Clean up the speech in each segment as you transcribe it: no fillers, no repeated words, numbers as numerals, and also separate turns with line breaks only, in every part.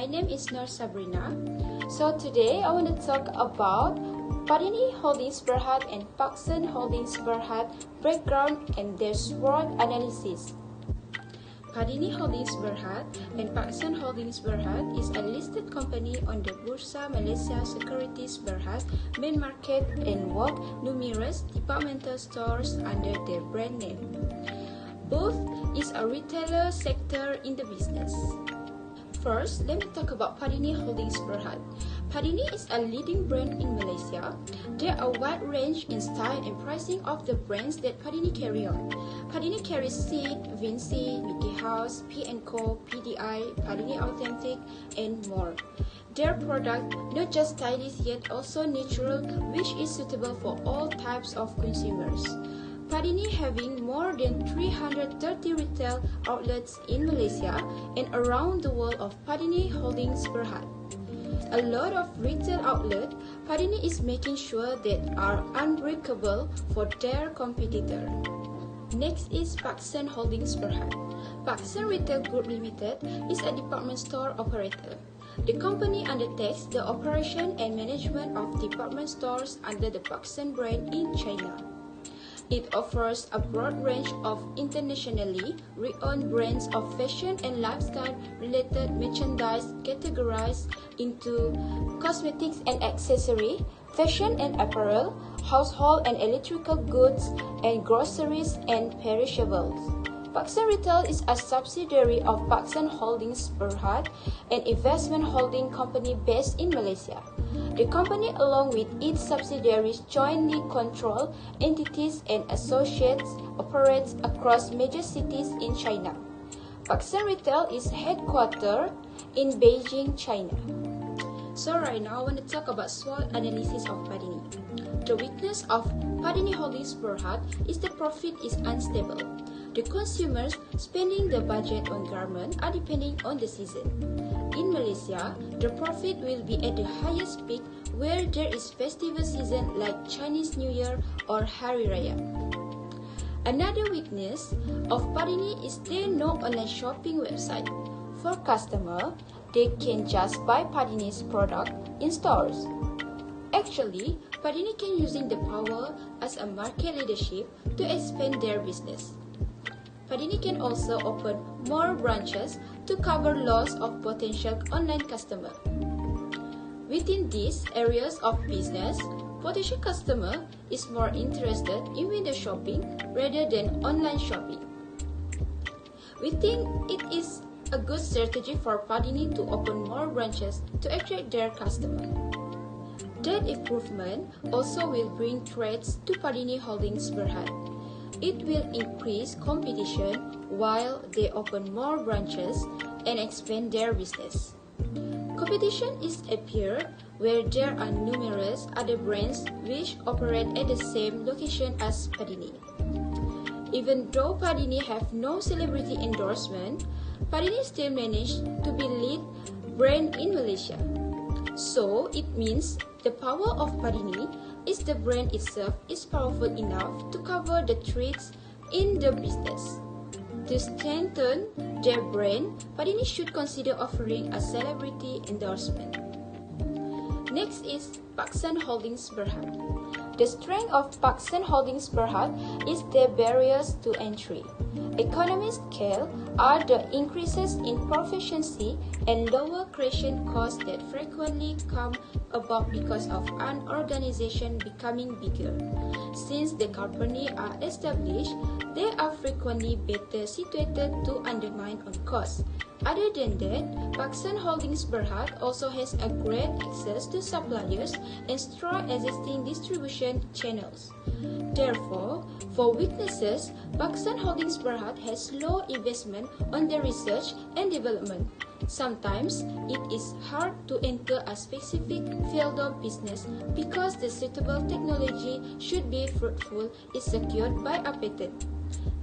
my name is Nur Sabrina. So today I want to talk about Padini Holdings Berhad and Parkson Holdings Berhad background and their SWOT analysis. Padini Holdings Berhad and Parkson Holdings Berhad is a listed company on the Bursa Malaysia Securities Berhad main market and work numerous departmental stores under their brand name. Both is a retailer sector in the business. First, let me talk about Padini Holdings Berhad. Padini is a leading brand in Malaysia. There are a wide range in style and pricing of the brands that Padini carry on. Padini carries Seed, Vinci, Mickey House, P&Co, PDI, Padini Authentic, and more. Their product not just stylish yet also natural, which is suitable for all types of consumers. Padini having more than 330 retail outlets in Malaysia and around the world of Padini Holdings Berhad. A lot of retail outlets, Padini is making sure that are unbreakable for their competitor. Next is Parkson Holdings Berhad. Parkson Retail Group Limited is a department store operator. The company undertakes the operation and management of department stores under the Parkson brand in China. It offers a broad range of internationally renowned brands of fashion and lifestyle-related merchandise categorized into cosmetics and accessories, fashion and apparel, household and electrical goods, and groceries and perishables. Parkson Retail is a subsidiary of Parkson Holdings Berhad, an investment holding company based in Malaysia. The company, along with its subsidiaries, jointly control entities and associates, operates across major cities in China. Parkson Retail is headquartered in Beijing, China. So right now, I want to talk about SWOT analysis of Padini. The weakness of Padini Holdings Berhad is the profit is unstable. The consumers spending the budget on garments are depending on the season. In Malaysia, the profit will be at the highest peak where there is festival season like Chinese New Year or Hari Raya. Another weakness of Padini is there no online shopping website. For customer, they can just buy Padini's product in stores. Actually, Padini can using the power as a market leadership to expand their business. Padini can also open more branches to cover loss of potential online customer. Within these areas of business, potential customer is more interested in window shopping rather than online shopping. We think it is a good strategy for Padini to open more branches to attract their customer. That improvement also will bring threats to Padini Holdings Berhad. It will increase competition while they open more branches and expand their business. Competition is appear where there are numerous other brands which operate at the same location as Padini. Even though Padini have no celebrity endorsement, Padini still managed to be lead brand in Malaysia. So it means the power of Padini is the brand itself is powerful enough to cover the threats in the business. To strengthen their brand, Padini should consider offering a celebrity endorsement. Next is Parkson Holdings Berhad. The strength of Parkson Holdings Berhad is their barriers to entry. Economies scale are the increases in proficiency and lower creation costs that frequently come about because of an organization becoming bigger. Since the company are established, they are frequently better situated to undermine on costs. Other than that, Parkson Holdings Berhad also has a great access to suppliers and strong existing distribution channels. Therefore, for weaknesses, Parkson Holdings Berhad has low investment on the research and development. Sometimes, it is hard to enter a specific field of business because the suitable technology should be fruitful is secured by a patent.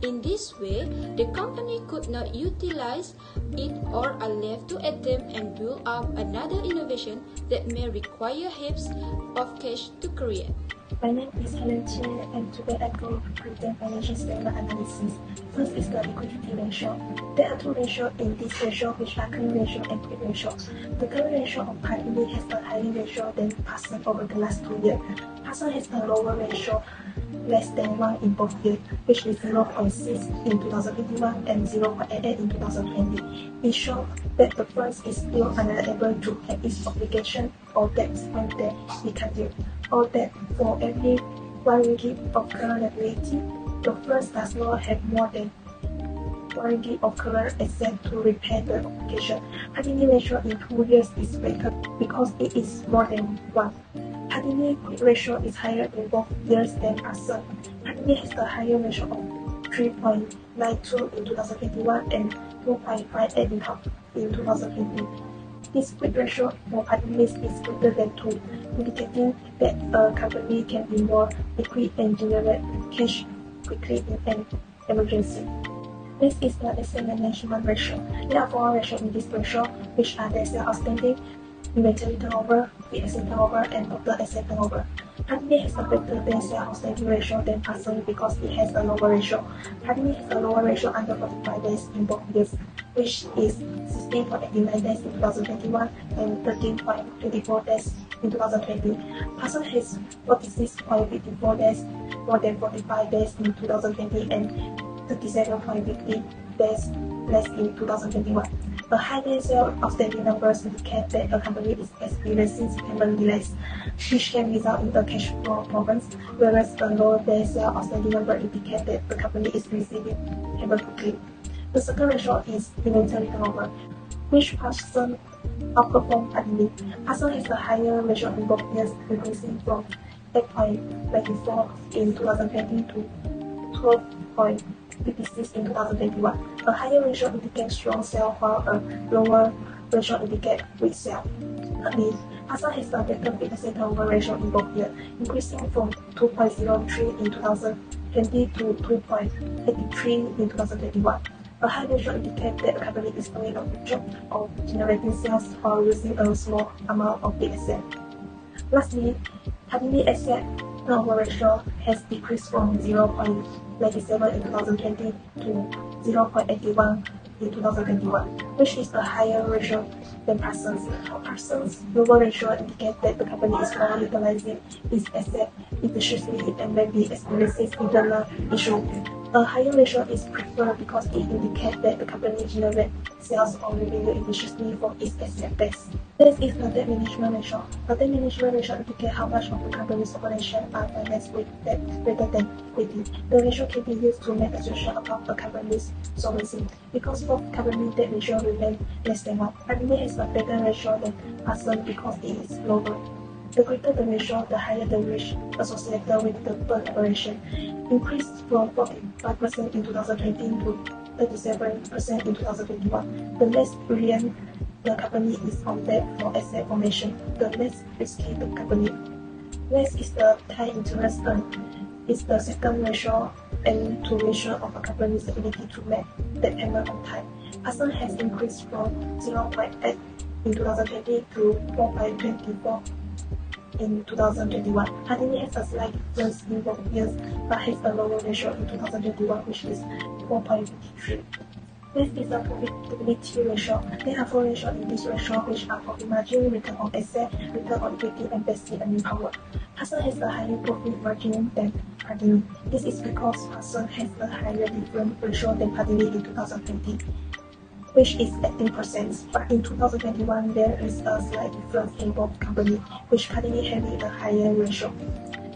In this way, the company could not utilize it or are left to attempt and build up another innovation that may require heaps of cash to create.
My name is Helen Che, and today I'm going to present financial statement analysis. First is the liquidity ratio. There are two ratios in this ratio, which are current ratio and quick ratio. The current ratio of Padini has a higher ratio than Parkson over the last 2 years. Parkson has a lower ratio, less than 1 in both years, which is 0.6 in 2021 and 0.88 in 2020. It shows that the first is still unable to pay its obligation or debts when they become due, or that for every 1 ringgit of current liability, the first does not have more than 1 ringgit of current asset to repay the obligation. Padini ratio in 2 years is better because it is more than 1. Padini quick ratio is higher in both years than Parkson. Padini has a higher ratio of 3.92 in 2021 and 2.58 in 2020. This quick ratio for Padini is greater than 2, indicating that a company can be more liquid and generate cash quickly in an emergency. Next is the asset management ratio. There are 4 ratios in this ratio, which are the asset outstanding, inventory turnover, fixed asset turnover, and total asset turnover. Padini has a better asset outstanding ratio than Parkson because it has a lower ratio. Padini has a lower ratio under 45 days in both years, which is 16.89 days in 2021 and 13.24 days in 2020. Parkson has 46.54 days, more than 45 days in 2020 and 37.50 days less in 2021. A high sale outstanding numbers indicate that a company is experiencing payment delays, which can result in a cash flow problems, whereas a low sale outstanding number indicates that the company is receiving payment quickly. The second ratio is inventory turnover, which Parkson outperformed Padini. Parkson has a higher ratio in both years, increasing from 8.94 in 2020 to 12.56 in 2021. A higher ratio indicates strong sale, while a lower ratio indicates weak sale. Thirdly, Parkson has a better fixed asset turnover ratio in both years, increasing from 2.03 in 2020 to 2.83 in 2021. A high ratio indicates that the company is doing a good job of generating sales while using a small amount of the asset. Lastly, Padini asset turnover ratio has decreased from 0.97 in 2020 to 0.81 in 2021, which is a higher ratio than Parsons. Parsons' lower ratio indicates that the company is not utilizing its asset efficiently and may be experiencing internal issues. A higher ratio is preferred because it indicates that the company generates sales or revenue efficiently from its asset base. This is the debt management ratio. The debt management ratio indicates how much of the company's operations are financed with debt rather than equity. The ratio can be used to make assumptions about the company's solvency. Because both company debt ratio remain less than 1, Padini has a better ratio than Parkson because it is lower. The greater the ratio, the higher the risk associated with the burn operation. Increased from 45% in 2020 to 37% in 2021. The less reliant the company is on debt for asset formation, the less risky the company. Next is the time interest earned. It's the second ratio and to ratio of a company's ability to make debt payment on time. Parkson has increased from 0.8 in 2020 to 4.24 in 2021. Padini has a slight difference in both years, but has a lower ratio in 2021, which is 4.53. Next is the profitability ratio. There are 4 ratios in this ratio, which are profit margin, return on asset, return on equity, and basic earning power. Parkson has a higher profit margin than Padini. This is because Parkson has a higher different ratio than Padini in 2020, which is 18%, but in 2021 there is a slight difference in both companies, which Padini having a higher ratio.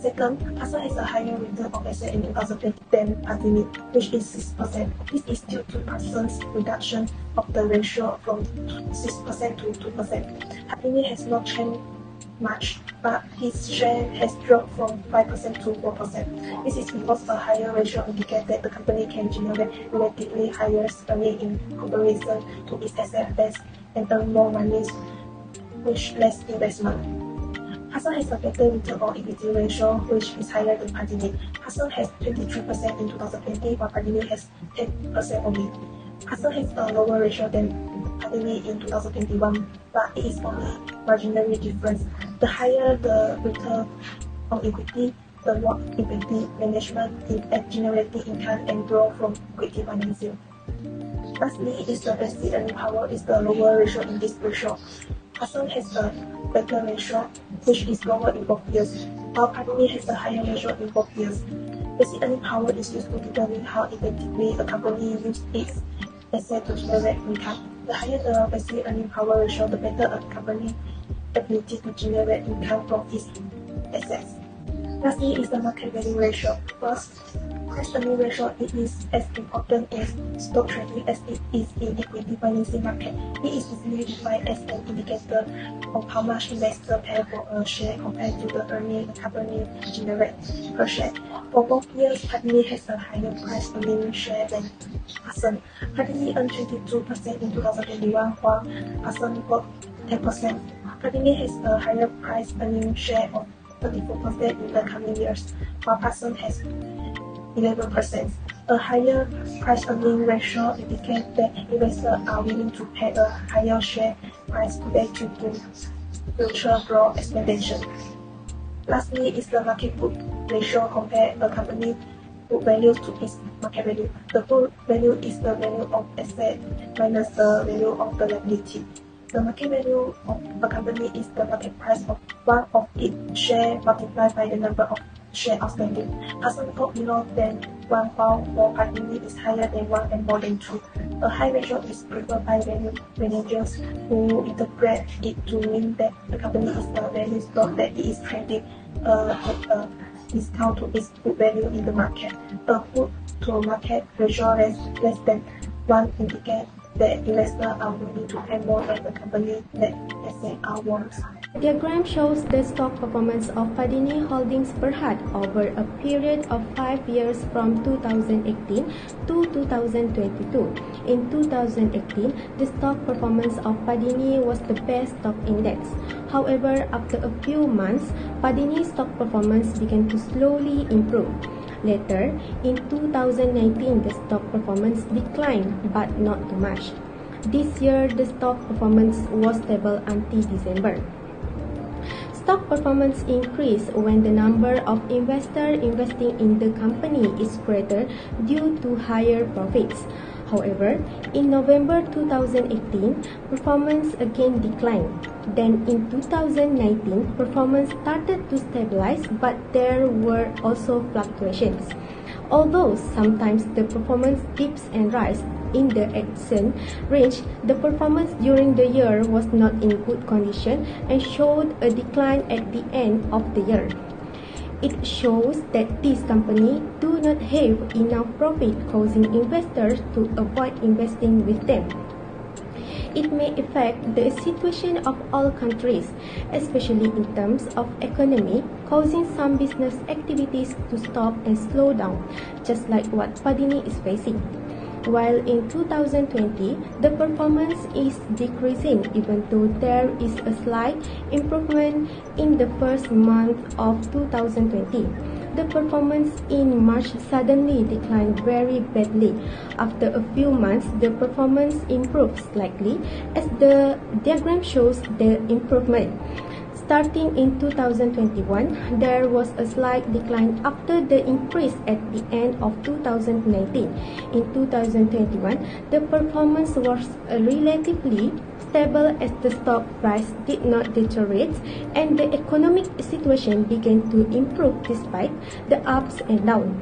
Second, Parkson has a higher return on asset in 2020 than Padini, which is 6%. This is due to Parson's reduction of the ratio from 6% to 2%. Padini has not changed much, but his share has dropped from 5% to 4%. This is because a higher ratio indicates that the company can generate relatively higher earnings in comparison to its asset base and earn more money with less investment. Parkson has a better return on equity ratio, which is higher than Padini. Parkson has 23% in 2020, while Padini has 10% only. Parkson has a lower ratio than Padini in 2021, but it is only marginally different. The higher the return on equity, the more equity management is at generating income and growth from equity financing. Lastly, is the basic earning power is the lower ratio in this ratio. Parkson has a better ratio, which is lower in both years, while Padini has a higher ratio in both years. Basic earning power is used to determine how effectively a company uses its asset to generate income. The higher the basic earning power ratio, the better a company's ability to generate income from its assets. Lastly is the market value ratio. First, price earning ratio it is as important in stock trading as it is in equity financing market. It is easily defined as an indicator of how much investors pay for a share compared to the earning a company generates per share. For both years, Padini has a higher price earning share than Parkson. Padini earned 22% in 2021, while Parkson got 10%. Padini has a higher price earning share of 34% in the coming years, while Parkson has 11%. A higher price earning ratio indicates that investors are willing to pay a higher share price due to future growth expectation. Lastly is the market book ratio compare a company book value to its market value. The book value is the value of asset minus the value of the liability. The market value of a company is the market price of one of its share multiplied by the number of shares outstanding. Parkson got below than 1, while for Padini is higher than 1 and more than 2. A high ratio is preferred by value managers who interpret it to mean that the company is a value stock that it is trading at a discount to its book value in the market. A book to market ratio less than 1 indicates that investors are willing to pay more than the company that assets are worth.
The diagram shows the stock performance of Padini Holdings Berhad over a period of 5 years from 2018 to 2022. In 2018, the stock performance of Padini was the best stock index. However, after a few months, Padini's stock performance began to slowly improve. Later, in 2019, the stock performance declined, but not too much. This year, the stock performance was stable until December. Stock performance increased when the number of investors investing in the company is greater due to higher profits. However, in November 2018, performance again declined. Then in 2019, performance started to stabilize, but there were also fluctuations. Although sometimes the performance dips and rises in the ascent range, the performance during the year was not in good condition and showed a decline at the end of the year. It shows that these companies do not have enough profit, causing investors to avoid investing with them. It may affect the situation of all countries, especially in terms of economy, causing some business activities to stop and slow down, just like what Padini is facing. While in 2020, the performance is decreasing even though there is a slight improvement in the first month of 2020. The performance in March suddenly declined very badly. After a few months, the performance improved slightly, as the diagram shows the improvement. Starting in 2021, there was a slight decline after the increase at the end of 2019. In 2021, the performance was relatively stable as the stock price did not deteriorate and the economic situation began to improve despite the ups and downs.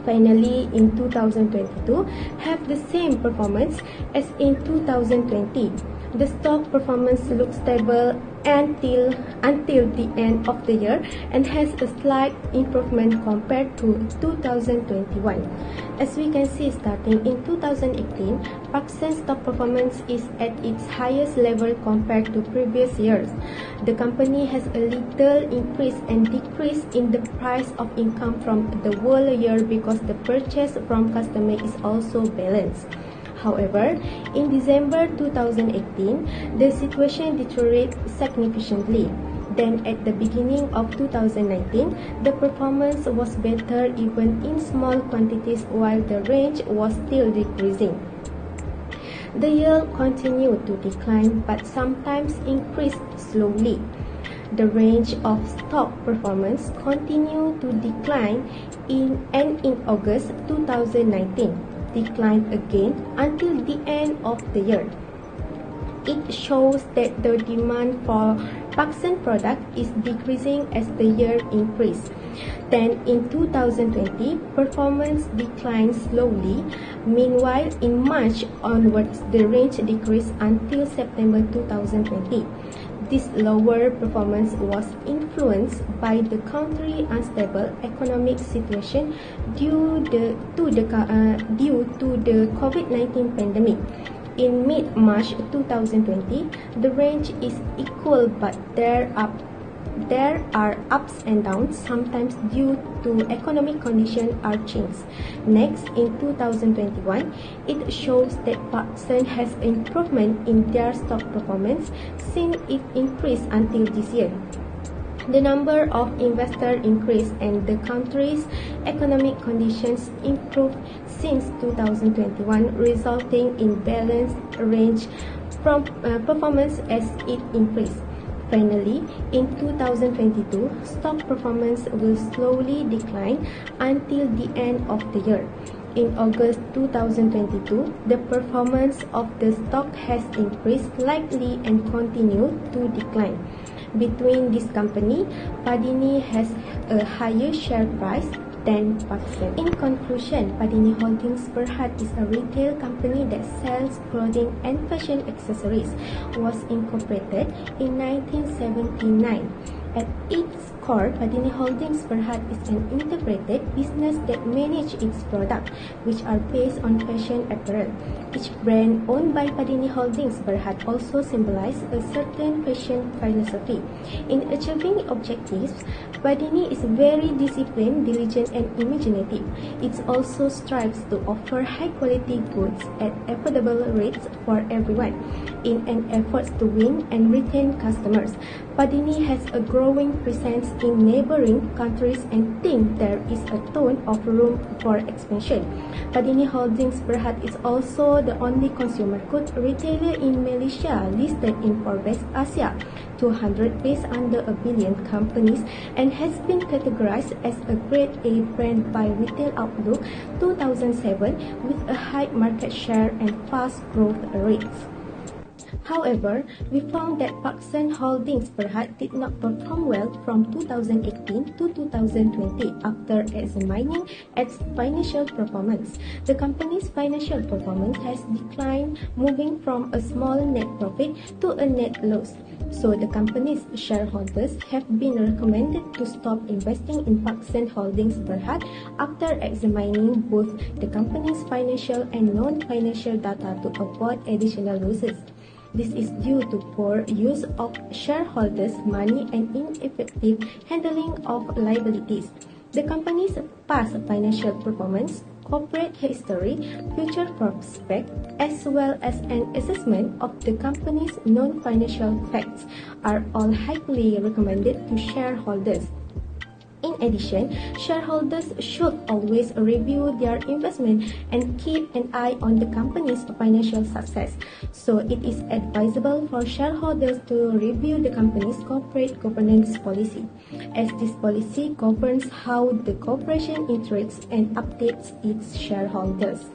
Finally, in 2022, have the same performance as in 2020. The stock performance looks stable until the end of the year and has a slight improvement compared to 2021. As we can see, starting in 2018, Parkson's stock performance is at its highest level compared to previous years. The company has a little increase and decrease in the price of income from the whole year because the purchase from customer is also balanced. However, in December 2018, the situation deteriorated significantly. Then at the beginning of 2019, the performance was better even in small quantities while the range was still decreasing. The yield continued to decline but sometimes increased slowly. The range of stock performance continued to decline in August 2019, declined again until the end of the year. It shows that the demand for Parkson product is decreasing as the year increases. Then in 2020, performance declined slowly. Meanwhile, in March onwards, the range decreased until September 2020. This lower performance was influenced by the country's unstable economic situation due to the COVID-19 pandemic. In mid-March 2020, the range is equal but there are ups and downs, sometimes due to economic conditions are changed. Next, in 2021, it shows that Parkson has improvement in their stock performance since it increased until this year. The number of investors increased and the country's economic conditions improved since 2021, resulting in balanced range from performance as it increased. Finally, in 2022, stock performance will slowly decline until the end of the year. In August 2022, the performance of the stock has increased slightly and continued to decline. Between this company, Padini has a higher share price than Parkson. In conclusion, Padini Holdings Berhad is a retail company that sells clothing and fashion accessories. Was incorporated in 1979. At its core, Padini Holdings Berhad is an integrated business that manages its products, which are based on fashion apparel. Each brand owned by Padini Holdings Berhad also symbolizes a certain fashion philosophy. In achieving objectives, Padini is very disciplined, diligent, and imaginative. It also strives to offer high-quality goods at affordable rates for everyone. In an effort to win and retain customers, Padini has a growing presence in neighboring countries and thinks there is a ton of room for expansion. Padini Holdings Berhad is also the only consumer goods retailer in Malaysia listed in Forbes Asia 200 based under a billion companies and has been categorized as a Grade A brand by Retail Outlook 2007 with a high market share and fast growth rates. However, we found that Parkson Holdings Berhad did not perform well from 2018 to 2020 after examining its financial performance. The company's financial performance has declined, moving from a small net profit to a net loss. So the company's shareholders have been recommended to stop investing in Parkson Holdings Berhad after examining both the company's financial and non-financial data to avoid additional losses. This is due to poor use of shareholders' money and ineffective handling of liabilities. The company's past financial performance, corporate history, future prospects, as well as an assessment of the company's non-financial facts are all highly recommended to shareholders. In addition, shareholders should always review their investment and keep an eye on the company's financial success. So it is advisable for shareholders to review the company's corporate governance policy, as this policy governs how the corporation interacts and updates its shareholders.